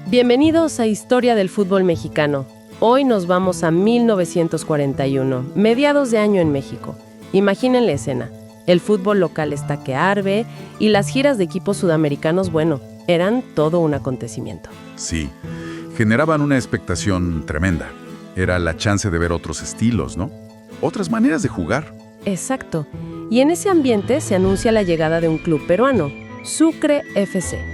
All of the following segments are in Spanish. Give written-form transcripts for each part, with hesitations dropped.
Bienvenidos a Historia del Fútbol Mexicano. Hoy nos vamos a 1941, mediados de año en México. Imaginen la escena. El fútbol local está que arde y las giras de equipos sudamericanos, bueno, eran todo un acontecimiento. Sí, generaban una expectación tremenda. Era la chance de ver otros estilos, ¿no? Otras maneras de jugar. Exacto. Y en ese ambiente se anuncia la llegada de un club peruano, Sucre FC.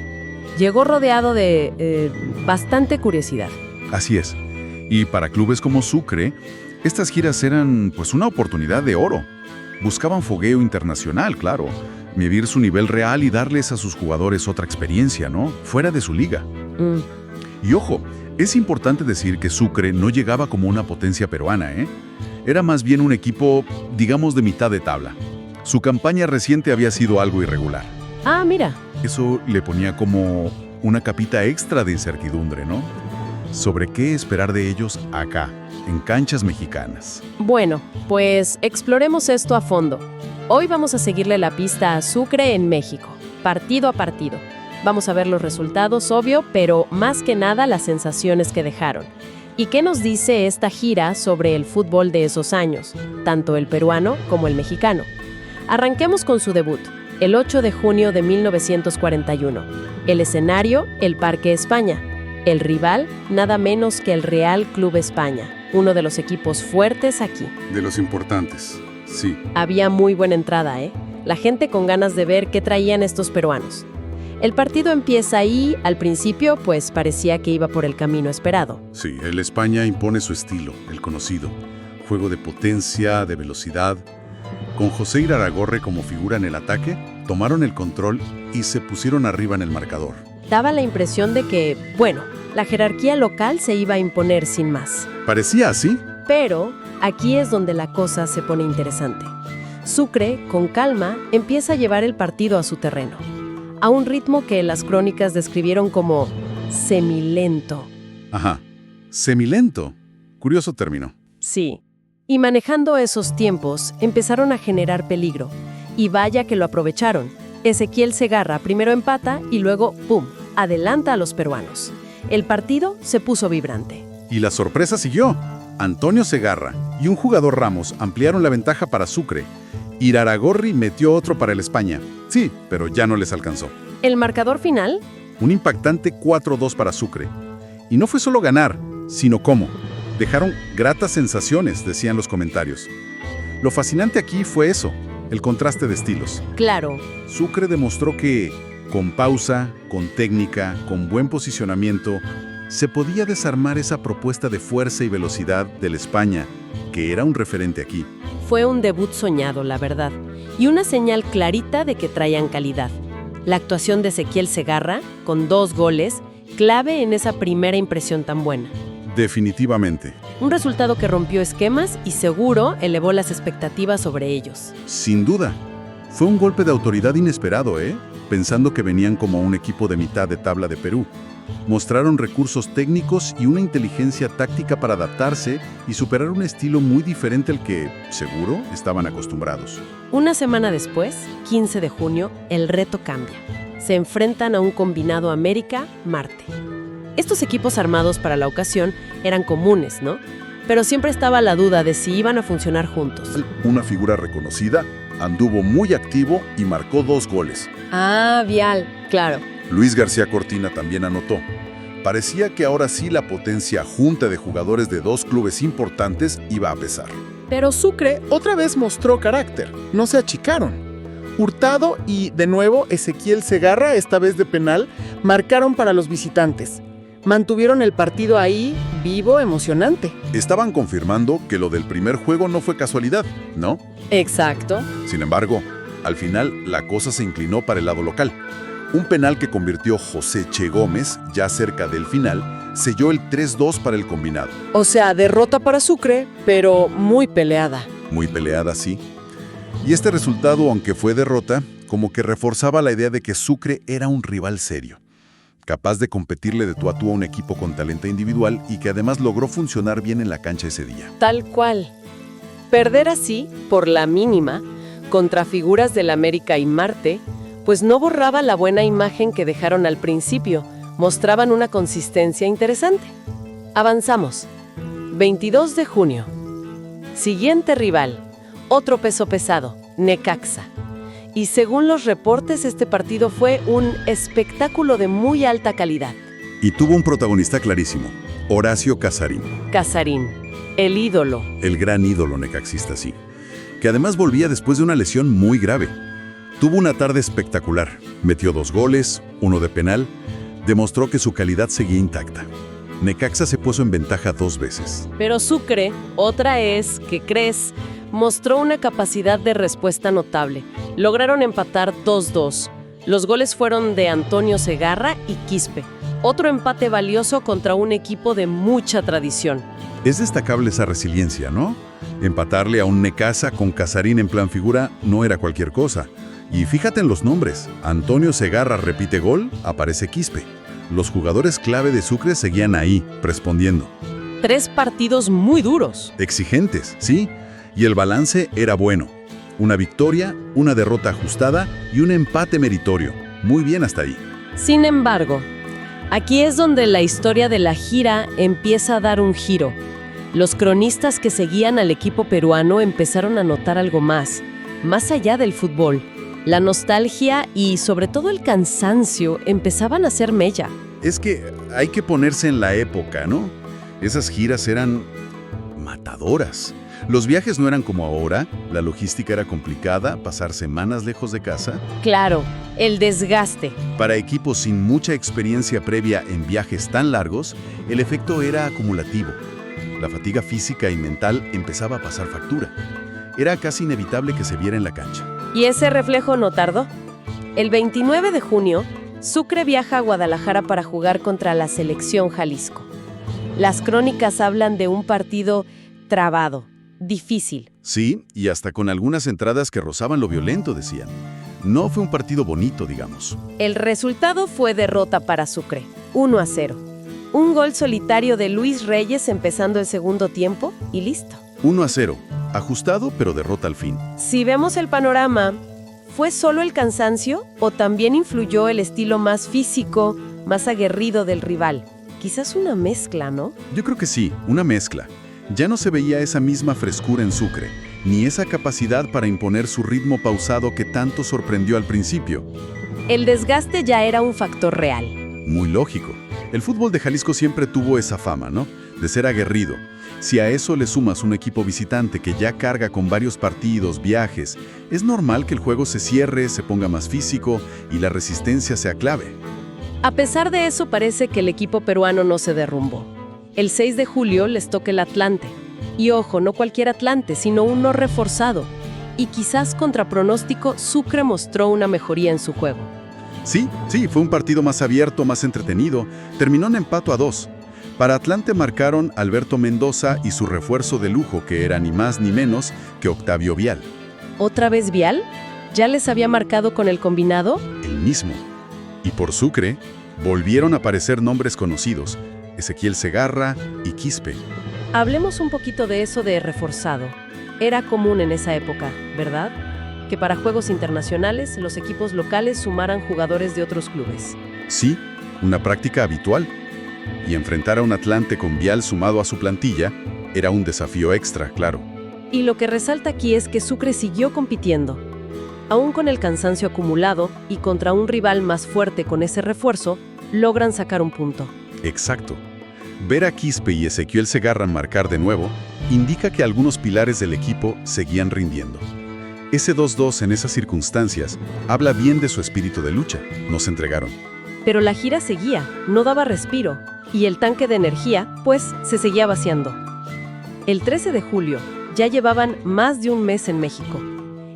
Llegó rodeado de bastante curiosidad. Así es. Y para clubes como Sucre, estas giras eran pues una oportunidad de oro. Buscaban fogueo internacional, claro, medir su nivel real y darles a sus jugadores otra experiencia, ¿no? Fuera de su liga. Y ojo, es importante decir que Sucre no llegaba como una potencia peruana, ¿eh? Era más bien un equipo, digamos, de mitad de tabla. Su campaña reciente había sido algo irregular. Ah, mira. Eso le ponía como una capita extra de incertidumbre, ¿no? Sobre qué esperar de ellos acá, en canchas mexicanas. Bueno, pues exploremos esto a fondo. Hoy vamos a seguirle la pista a Sucre en México, partido a partido. Vamos a ver los resultados, obvio, pero más que nada las sensaciones que dejaron. ¿Y qué nos dice esta gira sobre el fútbol de esos años, tanto el peruano como el mexicano? Arranquemos con su debut, el 8 de junio de 1941. El escenario, el Parque España. El rival, nada menos que el Real Club España, uno de los equipos fuertes aquí. De los importantes, sí. Había muy buena entrada, ¿eh? La gente con ganas de ver qué traían estos peruanos. El partido empieza ahí, al principio, pues parecía que iba por el camino esperado. Sí, el España impone su estilo, el conocido. Juego de potencia, de velocidad. Con José Iraragorri como figura en el ataque, tomaron el control y se pusieron arriba en el marcador. Daba la impresión de que, bueno, la jerarquía local se iba a imponer sin más. ¿Parecía así? Pero aquí es donde la cosa se pone interesante. Sucre, con calma, empieza a llevar el partido a su terreno, a un ritmo que las crónicas describieron como semilento. Ajá, semilento. Curioso término. Sí. Y manejando esos tiempos, empezaron a generar peligro. Y vaya que lo aprovecharon. Ezequiel Segarra primero empata y luego, ¡pum!, adelanta a los peruanos. El partido se puso vibrante. Y la sorpresa siguió. Antonio Segarra y un jugador Ramos ampliaron la ventaja para Sucre. Iraragorri metió otro para el España. Sí, pero ya no les alcanzó. ¿El marcador final? Un impactante 4-2 para Sucre. Y no fue solo ganar, sino cómo. Dejaron gratas sensaciones, decían los comentarios. Lo fascinante aquí fue eso, el contraste de estilos. Claro. Sucre demostró que, con pausa, con técnica, con buen posicionamiento, se podía desarmar esa propuesta de fuerza y velocidad del España, que era un referente aquí. Fue un debut soñado, la verdad, y una señal clarita de que traían calidad. La actuación de Ezequiel Segarra, con 2 goles, clave en esa primera impresión tan buena. Definitivamente. Un resultado que rompió esquemas y seguro elevó las expectativas sobre ellos. Sin duda. Fue un golpe de autoridad inesperado, pensando que venían como un equipo de mitad de tabla de Perú. Mostraron recursos técnicos y una inteligencia táctica para adaptarse y superar un estilo muy diferente al que, seguro, estaban acostumbrados. Una semana después, 15 de junio, el reto cambia. Se enfrentan a un combinado América-Marte. Estos equipos armados para la ocasión eran comunes, ¿no? Pero siempre estaba la duda de si iban a funcionar juntos. Una figura reconocida anduvo muy activo y marcó 2 goles. Ah, Vial, claro. Luis García Cortina también anotó. Parecía que ahora sí la potencia junta de jugadores de 2 clubes importantes iba a pesar. Pero Sucre otra vez mostró carácter, no se achicaron. Hurtado y, de nuevo, Ezequiel Segarra, esta vez de penal, marcaron para los visitantes. Mantuvieron el partido ahí, vivo, emocionante. Estaban confirmando que lo del primer juego no fue casualidad, ¿no? Exacto. Sin embargo, al final la cosa se inclinó para el lado local. Un penal que convirtió José Che Gómez, ya cerca del final, selló el 3-2 para el combinado. O sea, derrota para Sucre, pero muy peleada. Muy peleada, sí. Y este resultado, aunque fue derrota, como que reforzaba la idea de que Sucre era un rival serio, capaz de competirle de tú a tú a un equipo con talento individual y que además logró funcionar bien en la cancha ese día. Tal cual. Perder así, por la mínima, contra figuras del América y Marte, pues no borraba la buena imagen que dejaron al principio, mostraban una consistencia interesante. Avanzamos. 22 de junio. Siguiente rival, otro peso pesado, Necaxa. Y según los reportes, este partido fue un espectáculo de muy alta calidad. Y tuvo un protagonista clarísimo, Horacio Casarín. Casarín, el ídolo. El gran ídolo necaxista, sí. Que además volvía después de una lesión muy grave. Tuvo una tarde espectacular. Metió 2 goles, 1 de penal. Demostró que su calidad seguía intacta. Necaxa se puso en ventaja 2 veces. Pero Sucre, otra es, ¿qué crees? Mostró una capacidad de respuesta notable. Lograron empatar 2-2. Los goles fueron de Antonio Segarra y Quispe. Otro empate valioso contra un equipo de mucha tradición. Es destacable esa resiliencia, ¿no? Empatarle a un Necaxa con Casarín en plan figura no era cualquier cosa. Y fíjate en los nombres. Antonio Segarra repite gol, aparece Quispe. Los jugadores clave de Sucre seguían ahí, respondiendo. 3 partidos muy duros. Exigentes, sí. Y el balance era bueno. Una victoria, una derrota ajustada y un empate meritorio. Muy bien hasta ahí. Sin embargo, aquí es donde la historia de la gira empieza a dar un giro. Los cronistas que seguían al equipo peruano empezaron a notar algo más allá del fútbol. La nostalgia y sobre todo el cansancio empezaban a hacer mella. Es que hay que ponerse en la época, ¿no? Esas giras eran matadoras. Los viajes no eran como ahora, la logística era complicada, pasar semanas lejos de casa. Claro, el desgaste. Para equipos sin mucha experiencia previa en viajes tan largos, el efecto era acumulativo. La fatiga física y mental empezaba a pasar factura. Era casi inevitable que se viera en la cancha. Y ese reflejo no tardó. El 29 de junio, Sucre viaja a Guadalajara para jugar contra la selección Jalisco. Las crónicas hablan de un partido trabado, difícil. Sí, y hasta con algunas entradas que rozaban lo violento, decían. No fue un partido bonito, digamos. El resultado fue derrota para Sucre, 1-0. Un gol solitario de Luis Reyes empezando el segundo tiempo y listo. 1-0, ajustado pero derrota al fin. Si vemos el panorama, ¿fue solo el cansancio o también influyó el estilo más físico, más aguerrido del rival? Quizás una mezcla, ¿no? Yo creo que sí, una mezcla. Ya no se veía esa misma frescura en Sucre, ni esa capacidad para imponer su ritmo pausado que tanto sorprendió al principio. El desgaste ya era un factor real. Muy lógico. El fútbol de Jalisco siempre tuvo esa fama, ¿no? De ser aguerrido. Si a eso le sumas un equipo visitante que ya carga con varios partidos, viajes, es normal que el juego se cierre, se ponga más físico y la resistencia sea clave. A pesar de eso, parece que el equipo peruano no se derrumbó. El 6 de julio les toca el Atlante. Y ojo, no cualquier Atlante, sino uno reforzado. Y quizás contra pronóstico, Sucre mostró una mejoría en su juego. Sí, fue un partido más abierto, más entretenido. Terminó en empate a 2. Para Atlante marcaron Alberto Mendoza y su refuerzo de lujo, que era ni más ni menos que Octavio Vial. ¿Otra vez Vial? ¿Ya les había marcado con el combinado? El mismo. Y por Sucre, volvieron a aparecer nombres conocidos, Ezequiel Segarra y Quispe. Hablemos un poquito de eso de reforzado. Era común en esa época, ¿verdad? Que para juegos internacionales los equipos locales sumaran jugadores de otros clubes. Sí, una práctica habitual. Y enfrentar a un Atlante con Vial sumado a su plantilla era un desafío extra, claro. Y lo que resalta aquí es que Sucre siguió compitiendo. Aún con el cansancio acumulado y contra un rival más fuerte con ese refuerzo, logran sacar un punto. Exacto. Ver a Quispe y Ezequiel Segarra marcar de nuevo indica que algunos pilares del equipo seguían rindiendo. Ese 2-2 en esas circunstancias habla bien de su espíritu de lucha. No se entregaron. Pero la gira seguía, no daba respiro, y el tanque de energía, pues, se seguía vaciando. El 13 de julio ya llevaban más de un mes en México.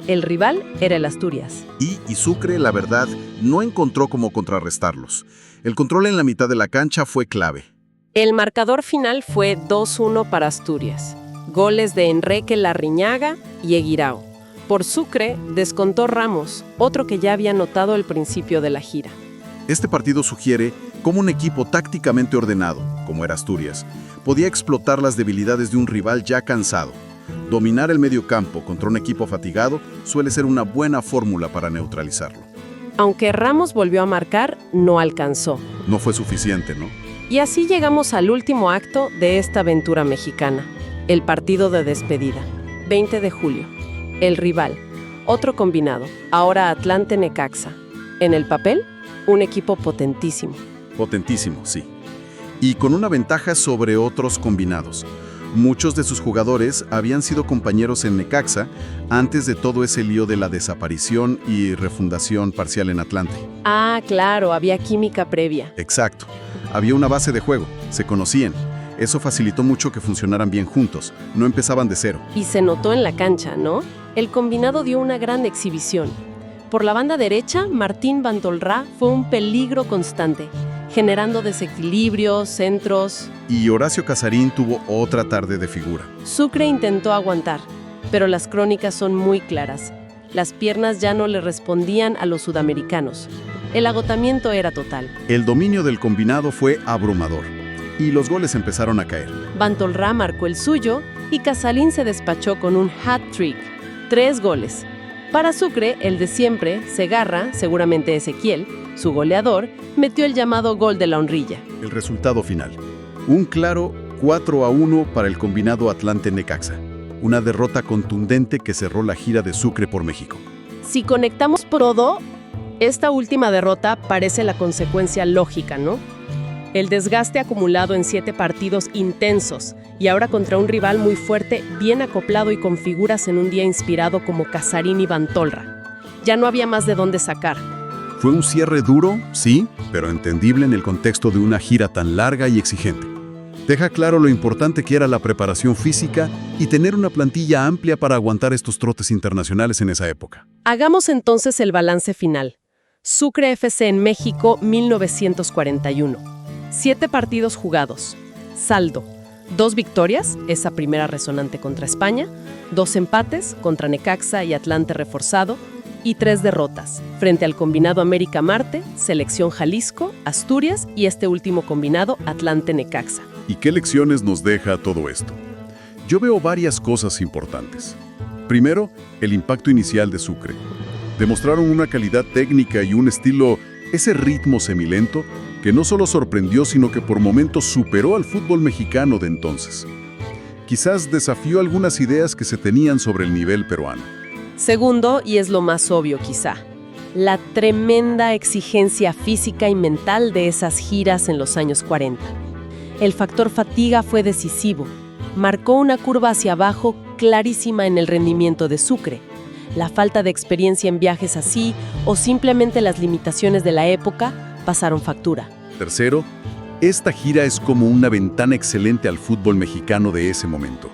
El rival era el Asturias. Y Sucre, la verdad, no encontró cómo contrarrestarlos. El control en la mitad de la cancha fue clave. El marcador final fue 2-1 para Asturias. Goles de Enrique Larriñaga y Eguirao. Por Sucre, descontó Ramos, otro que ya había notado al principio de la gira. Este partido sugiere cómo un equipo tácticamente ordenado, como era Asturias, podía explotar las debilidades de un rival ya cansado. Dominar el mediocampo contra un equipo fatigado suele ser una buena fórmula para neutralizarlo. Aunque Ramos volvió a marcar, no alcanzó. No fue suficiente, ¿no? Y así llegamos al último acto de esta aventura mexicana, el partido de despedida, 20 de julio. El rival, otro combinado, ahora Atlante Necaxa. En el papel, un equipo potentísimo. Potentísimo, sí. Y con una ventaja sobre otros combinados. Muchos de sus jugadores habían sido compañeros en Necaxa antes de todo ese lío de la desaparición y refundación parcial en Atlante. Ah, claro, había química previa. Exacto. Había una base de juego, se conocían. Eso facilitó mucho que funcionaran bien juntos, no empezaban de cero. Y se notó en la cancha, ¿no? El combinado dio una gran exhibición. Por la banda derecha, Martín Bantolrá fue un peligro constante, generando desequilibrios, centros. Y Horacio Casarín tuvo otra tarde de figura. Sucre intentó aguantar, pero las crónicas son muy claras. Las piernas ya no le respondían a los sudamericanos. El agotamiento era total. El dominio del combinado fue abrumador y los goles empezaron a caer. Bantolrá marcó el suyo y Casarín se despachó con un hat-trick, 3 goles. Para Sucre, el de siempre, Segarra, seguramente Ezequiel, su goleador, metió el llamado gol de la honrilla. El resultado final, un claro 4-1 para el combinado Atlante-Necaxa. Una derrota contundente que cerró la gira de Sucre por México. Si conectamos por todo, esta última derrota parece la consecuencia lógica, ¿no? El desgaste acumulado en 7 partidos intensos y ahora contra un rival muy fuerte, bien acoplado y con figuras en un día inspirado como Casarín y Bantolrá. Ya no había más de dónde sacar. Fue un cierre duro, sí, pero entendible en el contexto de una gira tan larga y exigente. Deja claro lo importante que era la preparación física y tener una plantilla amplia para aguantar estos trotes internacionales en esa época. Hagamos entonces el balance final. Sucre FC en México, 1941. 7 partidos jugados. Saldo: 2 victorias, esa primera resonante contra España, 2 empates contra Necaxa y Atlante reforzado, y 3 derrotas, frente al combinado América Marte, Selección Jalisco, Asturias y este último combinado Atlante Necaxa. ¿Y qué lecciones nos deja todo esto? Yo veo varias cosas importantes. Primero, el impacto inicial de Sucre. Demostraron una calidad técnica y un estilo, ese ritmo semilento, que no solo sorprendió, sino que por momentos superó al fútbol mexicano de entonces. Quizás desafió algunas ideas que se tenían sobre el nivel peruano. Segundo, y es lo más obvio quizá, la tremenda exigencia física y mental de esas giras en los años 40. El factor fatiga fue decisivo. Marcó una curva hacia abajo clarísima en el rendimiento de Sucre. La falta de experiencia en viajes así o simplemente las limitaciones de la época pasaron factura. Tercero, esta gira es como una ventana excelente al fútbol mexicano de ese momento.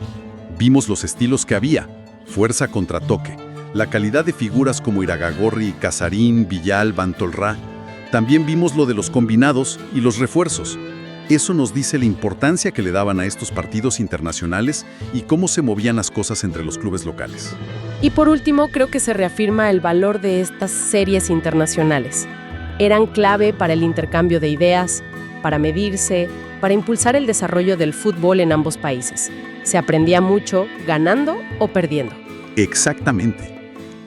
Vimos los estilos que había, fuerza contra toque, la calidad de figuras como Iragagorri, Casarín, Villal, Bantolrá. También vimos lo de los combinados y los refuerzos. Eso nos dice la importancia que le daban a estos partidos internacionales y cómo se movían las cosas entre los clubes locales. Y por último, creo que se reafirma el valor de estas series internacionales. Eran clave para el intercambio de ideas, para medirse, para impulsar el desarrollo del fútbol en ambos países. Se aprendía mucho ganando o perdiendo. Exactamente.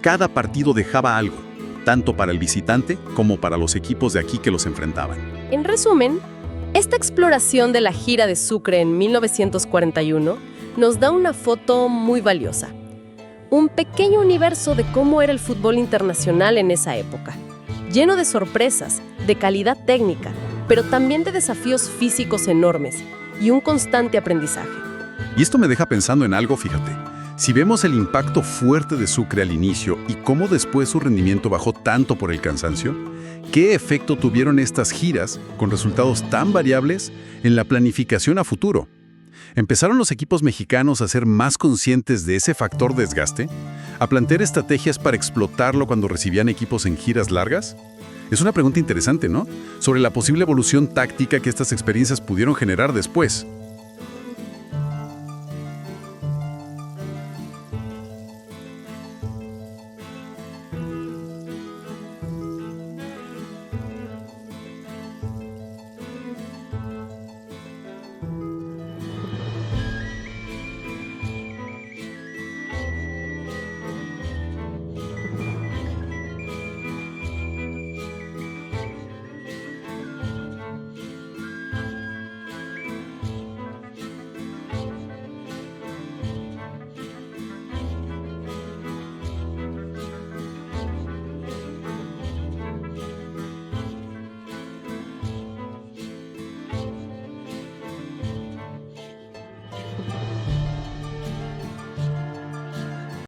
Cada partido dejaba algo, tanto para el visitante como para los equipos de aquí que los enfrentaban. En resumen, esta exploración de la gira de Sucre en 1941 nos da una foto muy valiosa. Un pequeño universo de cómo era el fútbol internacional en esa época. Lleno de sorpresas, de calidad técnica, pero también de desafíos físicos enormes y un constante aprendizaje. Y esto me deja pensando en algo, fíjate. Si vemos el impacto fuerte de Sucre al inicio y cómo después su rendimiento bajó tanto por el cansancio, ¿qué efecto tuvieron estas giras con resultados tan variables en la planificación a futuro? ¿Empezaron los equipos mexicanos a ser más conscientes de ese factor desgaste? ¿A plantear estrategias para explotarlo cuando recibían equipos en giras largas? Es una pregunta interesante, ¿no? Sobre la posible evolución táctica que estas experiencias pudieron generar después.